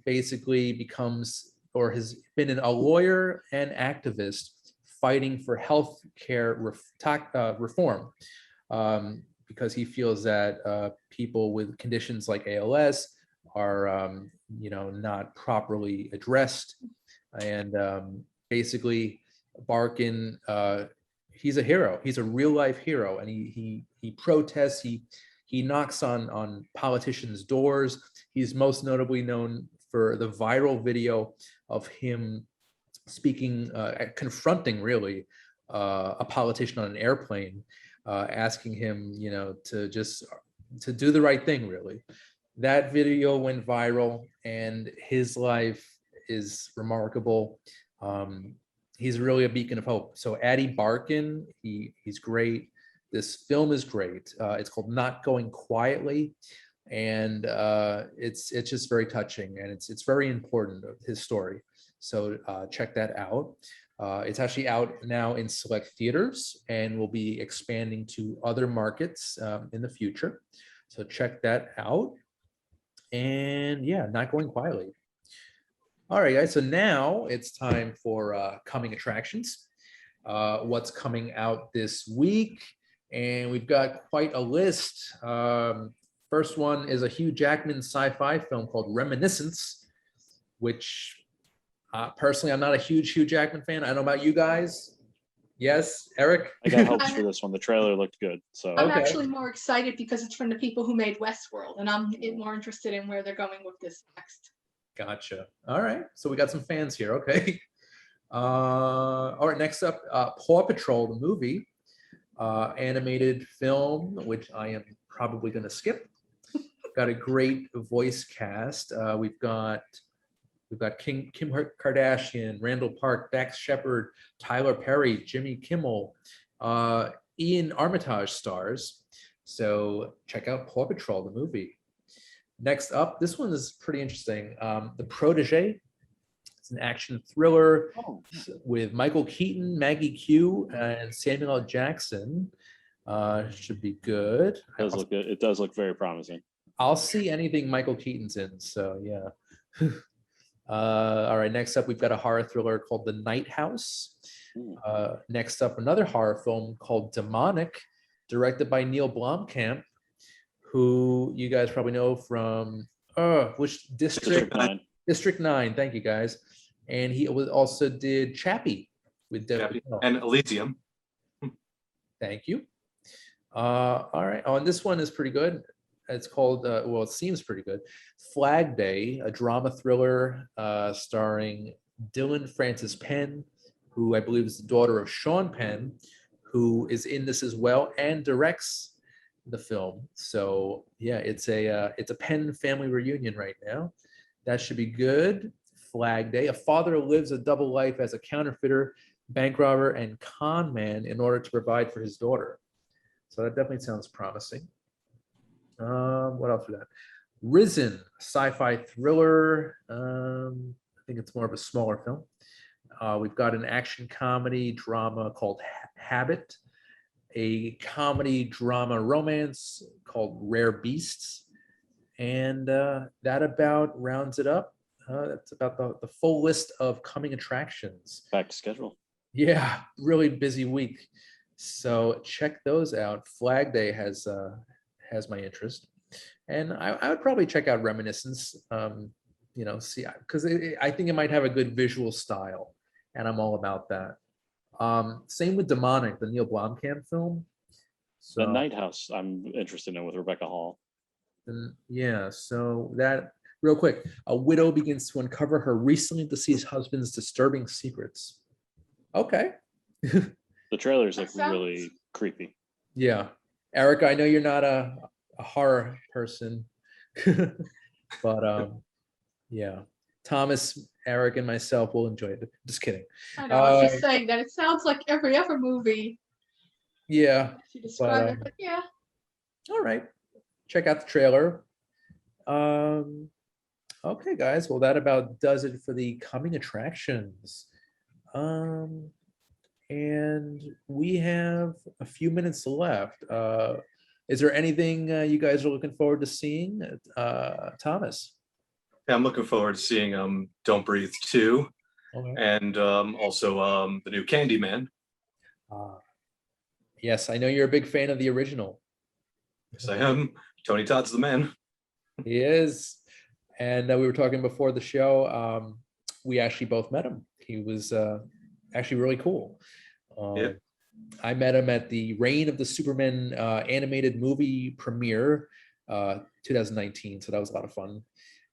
S1: basically becomes, or has been, a lawyer and activist fighting for health care reform, because he feels that people with conditions like ALS are, not properly addressed. And basically, Barkin, he's a hero. He's a real life hero, and he protests. He knocks on politicians' doors. He's most notably known for the viral video of him speaking, confronting really a politician on an airplane, asking him, to do the right thing. Really, that video went viral, and his life is remarkable. He's really a beacon of hope. So Addie Barkin, he's great. This film is great. It's called Not Going Quietly, and it's just very touching, and it's very important, his story. So check that out. It's actually out now in select theaters, and will be expanding to other markets in the future. So check that out. And yeah, Not Going Quietly. All right, guys. So now it's time for coming attractions. What's coming out this week? And we've got quite a list. First one is a Hugh Jackman sci-fi film called Reminiscence, which personally, I'm not a huge Hugh Jackman fan. I don't know about you guys. Yes, Eric?
S4: I got hopes for this one. The trailer looked good. So
S2: I'm
S1: Okay.
S2: actually more excited because it's from the people who made Westworld, and I'm more interested in where they're going with this next.
S1: Gotcha. All right. So we got some fans here. Okay. All right. Next up, Paw Patrol, the movie, animated film, which I am probably going to skip. Got a great voice cast. We've got Kim Kardashian, Randall Park, Dax Shepard, Tyler Perry, Jimmy Kimmel, Ian Armitage stars. So check out Paw Patrol, the movie. Next up, this one is pretty interesting. The Protege. It's an action thriller with Michael Keaton, Maggie Q, and Samuel L. Jackson. Should be good.
S4: it does look good. It does look very promising.
S1: I'll see anything Michael Keaton's in. So yeah. All right, next up, we've got a horror thriller called The Night House. Next up, another horror film called Demonic, directed by Neil Blomkamp, who you guys probably know from which District
S4: 9.
S1: District 9. Thank you, guys. And he also did Chappie with Debbie Hill.
S3: And Elysium.
S1: Thank you. All right. Oh, and this one is pretty good. It's called, well, it seems pretty good. Flag Day, a drama thriller starring Dylan Francis Penn, who I believe is the daughter of Sean Penn, who is in this as well and directs the film. So yeah, it's a Penn family reunion right now. That should be good. Flag Day. A father lives a double life as a counterfeiter, bank robber, and con man in order to provide for his daughter. So that definitely sounds promising. What else we got? Risen, sci-fi thriller. I think it's more of a smaller film. We've got an action comedy drama called Habit, a comedy drama romance called Rare Beasts, and that about rounds it up. That's about the full list of coming attractions.
S4: Back to schedule.
S1: Yeah, really busy week. So check those out. Flag Day has my interest, and I would probably check out Reminiscence. See, because I think it might have a good visual style, and I'm all about that. Same with Demonic, the Neil Blomkamp film. So,
S4: The Night House, I'm interested in with Rebecca Hall.
S1: yeah, so that real quick, a widow begins to uncover her recently deceased husband's disturbing secrets. Okay.
S4: The trailers look
S2: That sounds-
S4: really creepy.
S1: Yeah, Erica, I know you're not a horror person, but yeah, Thomas, Eric, and myself will enjoy it. Just kidding.
S2: I know, I was just saying that it sounds like every other movie
S1: Yeah,
S2: to describe
S1: but
S2: it, but yeah.
S1: all right. Check out the trailer. Um, okay, guys. Well, that about does it for the coming attractions. Um, and we have a few minutes left. Is there anything you guys are looking forward to seeing? Thomas?
S3: Yeah, I'm looking forward to seeing Don't Breathe 2
S1: Okay.
S3: and also the new Candyman.
S1: Yes, I know you're a big fan of the original.
S3: Yes, I am. Tony Todd's the man.
S1: He is. And we were talking before the show. We actually both met him. He was actually really cool.
S3: Yeah.
S1: I met him at the Reign of the Superman animated movie premiere, 2019. So that was a lot of fun.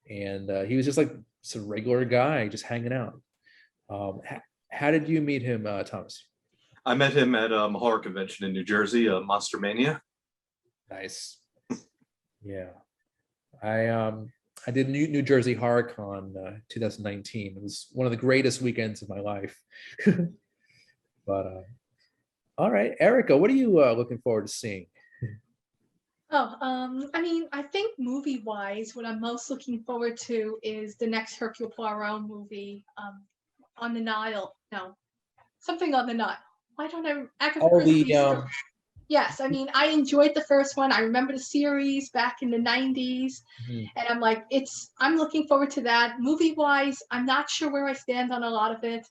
S1: And he was just like some regular guy, just hanging out. How did you meet him, Thomas?
S3: I met him at a horror convention in New Jersey, Monster Mania.
S1: Nice. Yeah. I did New Jersey Horror Con 2019. It was one of the greatest weekends of my life. But all right, Erica, what are you looking forward to seeing?
S2: I mean, I think movie-wise, what I'm most looking forward to is the next Hercule Poirot movie, on the Nile. No, something on the Nile. Why don't I? Agatha
S1: Oh,
S2: Christie's. Yes, I mean, I enjoyed the first one. I remember the series back in the 90s.
S1: Mhm.
S2: And I'm like, I'm looking forward to that. Movie-wise, I'm not sure where I stand on a lot of it.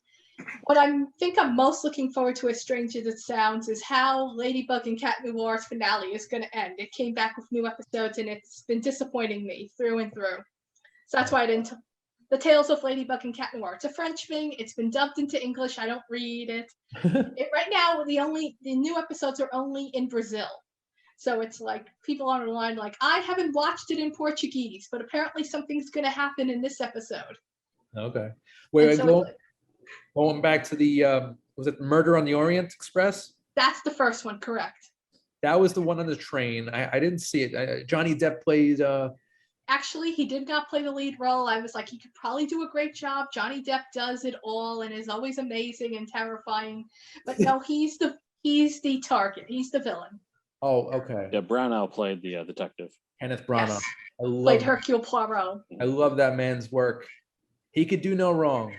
S2: What I think I'm most looking forward to, as strange as it sounds, is how Ladybug and Cat Noir's finale is going to end. It came back with new episodes, and it's been disappointing me through and through. So that's why I didn't. The Tales of Ladybug and Cat Noir. It's a French thing. It's been dubbed into English. I don't read it. Right now, the new episodes are only in Brazil. So it's like people on the line like, I haven't watched it in Portuguese, but apparently something's going to happen in this episode.
S1: Okay. Wait,
S2: So
S1: going back to the was it Murder on the Orient Express?
S2: that's the first one, correct?
S1: That was the one on the train. I didn't see it. Johnny Depp played.
S2: Actually, he did not play the lead role. I was like, he could probably do a great job. Johnny Depp does it all and is always amazing and terrifying. But no, he's the target. He's the villain.
S1: Oh, okay.
S4: Yeah, Brownell played the detective.
S1: Kenneth Branagh.
S2: Yes.
S1: I
S2: Played Hercule Poirot.
S1: I love that man's work. He could do no wrong.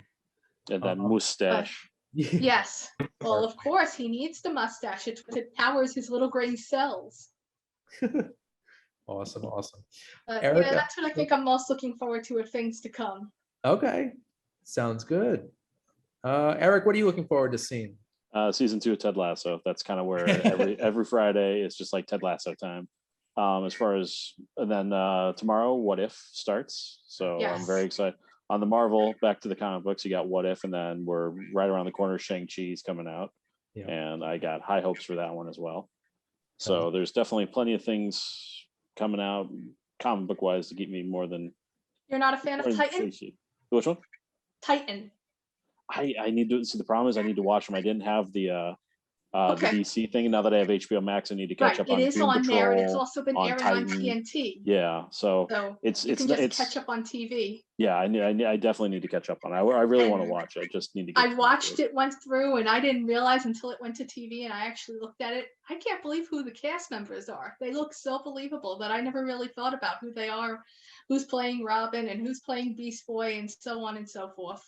S4: And that mustache.
S2: Yes. Well, of course, he needs the mustache. It's what it powers his little gray cells.
S1: Awesome.
S2: Yeah, that's what I think I'm most looking forward to, of things to come.
S1: Okay. Sounds good. Eric, what are you looking forward to seeing?
S4: Season 2 of Ted Lasso. That's kind of where every Friday it's just like Ted Lasso time. As far as, and then tomorrow, What If starts. So
S2: Yes.
S4: I'm very excited. On the Marvel, back to the comic books, you got What If, and then we're right around the corner, Shang-Chi's coming out.
S1: Yeah.
S4: And I got high hopes for that one as well. So there's definitely plenty of things coming out comic book wise to keep me more than.
S2: You're not a fan of Titan?
S4: Which one?
S2: Titan.
S4: I need to see. The problem is I need to watch them. I didn't have the DC thing. Now that I have HBO Max, I need to catch up on.
S2: It is
S4: Doom
S2: on
S4: Patrol,
S2: there, and it's also been airing on
S4: Titan.
S2: TNT.
S4: Yeah, so
S2: it's
S4: it's
S2: catch up on TV.
S4: Yeah, I definitely need to catch up on it. I really want to watch it. I just need to.
S2: I watched it, went through, and I didn't realize until it went to TV, and I actually looked at it. I can't believe who the cast members are. They look so believable that I never really thought about who they are, who's playing Robin, and who's playing Beast Boy, and so on and so forth.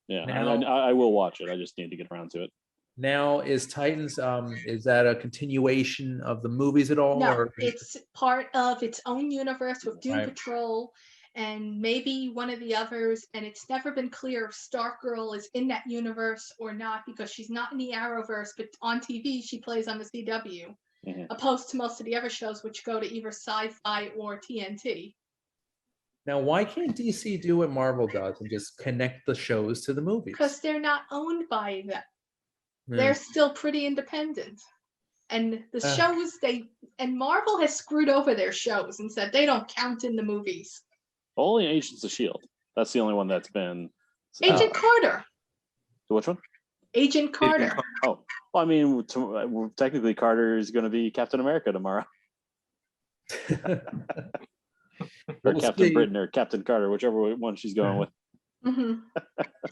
S4: Yeah, I will watch it. I just need to get around to it.
S1: Now, is Titans, is that a continuation of the movies at all?
S2: No,
S1: or?
S2: it's part of its own universe with Doom Patrol and maybe one of the others. And it's never been clear if Stargirl is in that universe or not, because she's not in the Arrowverse, but on TV she plays on the CW, opposed to most of the other shows which go to either Sci-Fi or TNT.
S1: Now, why can't DC do what Marvel does and just connect the shows to the movies?
S2: Because they're not owned by them. They're still pretty independent. And the shows and Marvel has screwed over their shows and said they don't count in the movies.
S4: Only Agents of S.H.I.E.L.D. That's the only one that's been.
S2: Agent Carter.
S4: Which one?
S2: Agent Carter.
S4: Oh, well, I mean, technically Carter is going to be Captain America tomorrow. Or Captain Britain or Captain Carter, whichever one she's going with.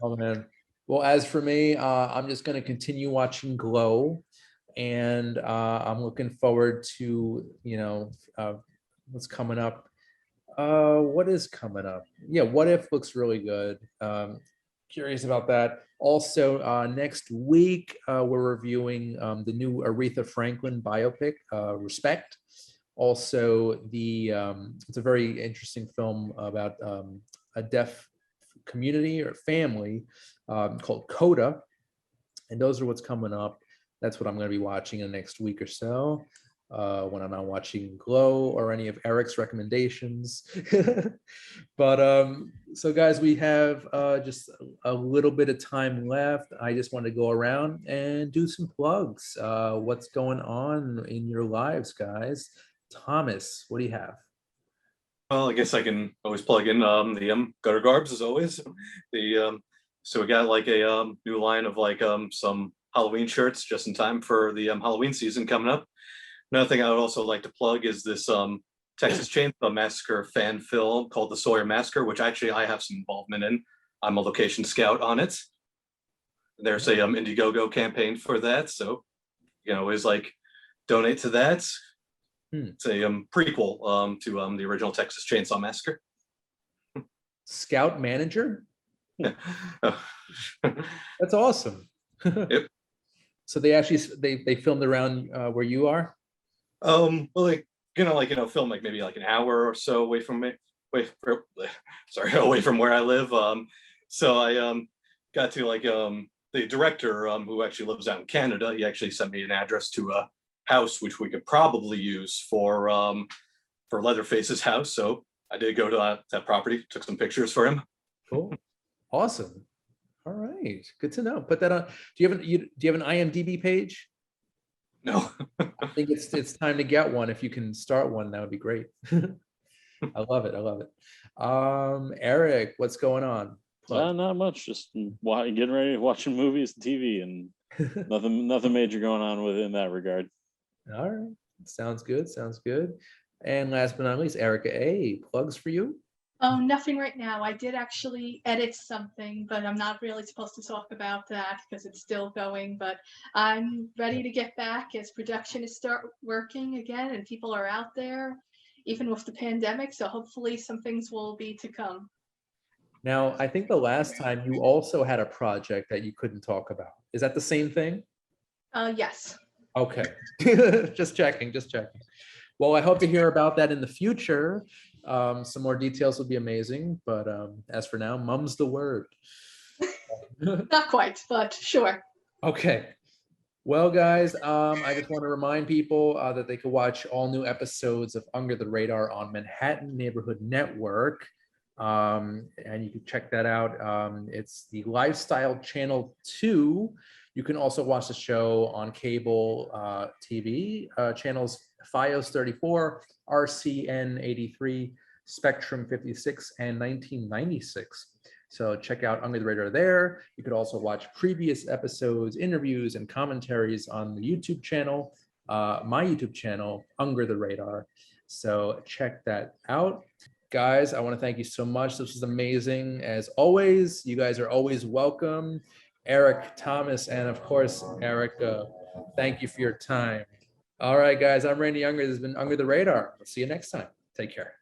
S1: Oh, man. Well, as for me, I'm just going to continue watching Glow. and I'm looking forward to, what's coming up. What is coming up? Yeah, What If looks really good. Curious about that. Also, next week, we're reviewing the new Aretha Franklin biopic, Respect. Also, it's a very interesting film about a deaf community or family called Coda. And those are what's coming up. That's what I'm going to be watching in the next week or so. When I'm not watching Glow or any of Eric's recommendations. But so guys, we have just a little bit of time left. I just want to go around and do some plugs. What's going on in your lives, guys? Thomas, what do you have?
S3: Well, I guess I can always plug in the gutter garbs as always. The so we got like a new line of like some Halloween shirts just in time for the Halloween season coming up. Another thing I would also like to plug is this Texas Chainsaw Massacre fan film called The Sawyer Massacre, which actually I have some involvement in. I'm a location scout on it. There's a Indiegogo campaign for that, so you can always like donate to that. It's a prequel to the original Texas Chainsaw Massacre.
S1: Scout manager? That's awesome.
S3: Yep.
S1: So they actually they filmed around where you are?
S3: Well, like film like maybe like an hour or so away from me, away from where I live. So I got to like the director who actually lives out in Canada. He actually sent me an address to a house which we could probably use for Leatherface's house. So I did go to that property, took some pictures for him.
S1: Cool, awesome. All right, good to know. Put that on. Do you have an IMDb page?
S3: No.
S1: I think it's time to get one. If you can start one, that would be great. I love it. I love it. Eric, what's going on?
S4: Not much. Just getting ready, watching movies, TV, and nothing major going on within that regard.
S1: All right, sounds good. Sounds good. And last but not least, Erica A. Plugs for you.
S2: Oh, nothing right now. I did actually edit something, but I'm not really supposed to talk about that because it's still going. But I'm ready to get back as production is start working again and people are out there, even with the pandemic. So hopefully some things will be to come.
S1: Now, I think the last time you also had a project that you couldn't talk about. Is that the same thing?
S2: Yes.
S1: Okay. Just checking. Well, I hope to hear about that in the future. Some more details would be amazing, but as for now, mum's the word.
S2: Not quite, but sure.
S1: Okay. Well, guys, I just want to remind people that they can watch all new episodes of Under the Radar on Manhattan Neighborhood Network. And you can check that out. It's the Lifestyle Channel 2. You can also watch the show on cable TV channels FiOS 34, RCN 83, Spectrum 56, and 1996. So check out Under the Radar there. You could also watch previous episodes, interviews, and commentaries on the YouTube channel, my YouTube channel, Under the Radar. So check that out. Guys, I want to thank you so much. This was amazing. As always, you guys are always welcome. Eric, Thomas, and of course, Erica, thank you for your time. All right, guys, I'm Randy Unger. This has been Under the Radar. I'll see you next time. Take care.